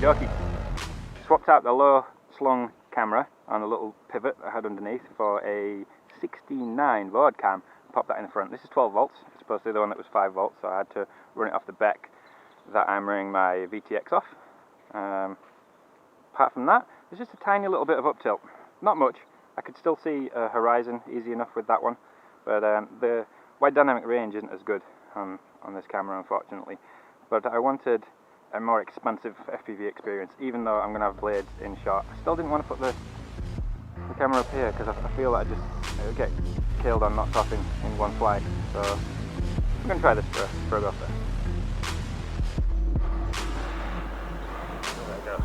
dokie. Swapped out the low slung camera on the little pivot I had underneath for a 69 load cam. Popped that in the front. This is 12 volts, as opposed to the one that was 5 volts, so I had to run it off the back that I'm running my VTX off. Apart from that, there's just a tiny little bit of up tilt. Not much. I could still see a horizon easy enough with that one, but the wide dynamic range isn't as good on this camera, unfortunately. But I wanted a more expansive FPV experience, even though I'm going to have blades in shot. I still didn't want to put the camera up here because I feel that it would get killed or knocked off in one flight. So I'm going to try this for a go first. There we go.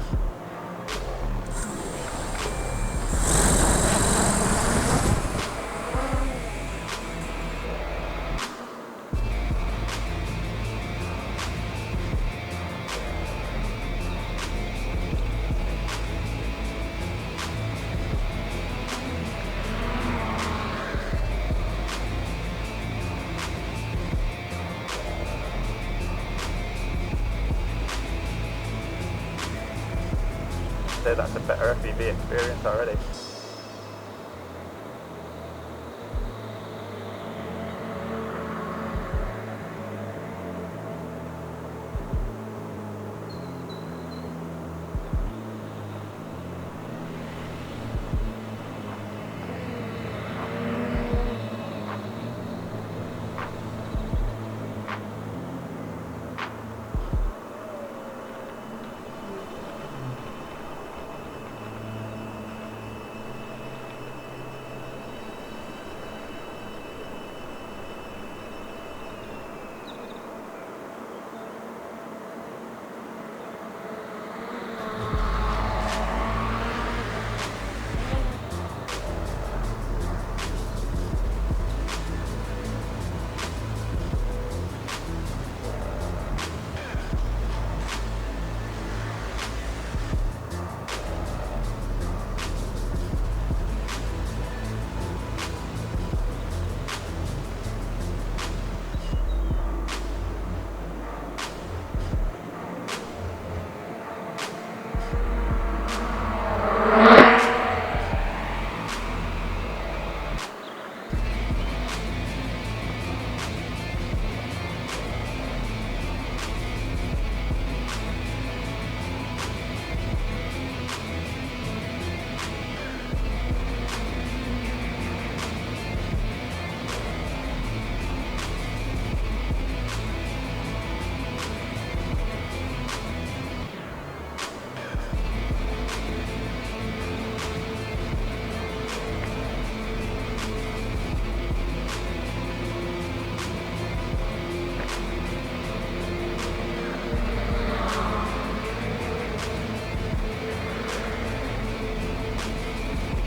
That's a better FPV experience already.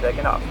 Taking off.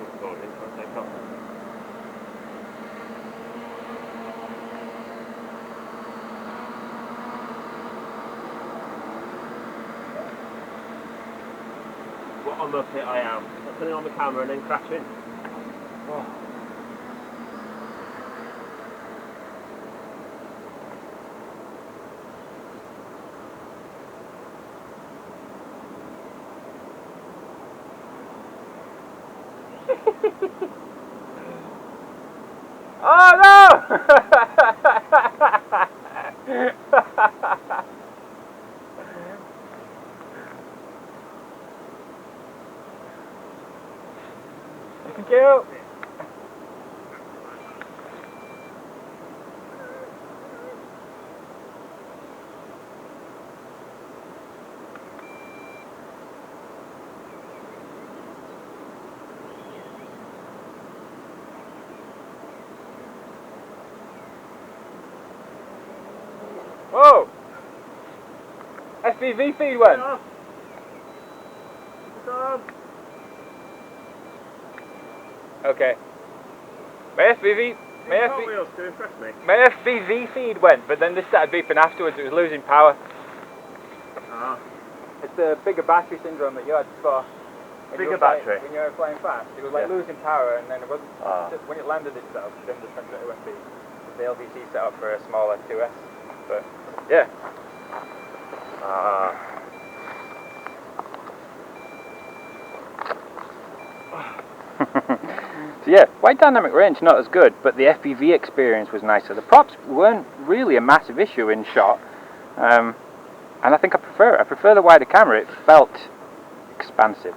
I'm recording, so I'll take off. What a muppet I am. I'm turning on the camera and then crashing. Oh. Oh no! Thank you. Whoa! FPV feed went. Okay. My FPV feed went, but then this started beeping afterwards. It was losing power. Ah. It's the bigger battery syndrome that you had before. Bigger battery? When you were flying fast. It was like losing power, and then it wasn't. Just when it landed itself, then the transmitter went beep. The LVC set up for a smaller 2S. But yeah. So yeah, wide dynamic range not as good, but the FPV experience was nicer. The props weren't really a massive issue in shot, and I think I prefer it. I prefer the wider camera. It felt expansive.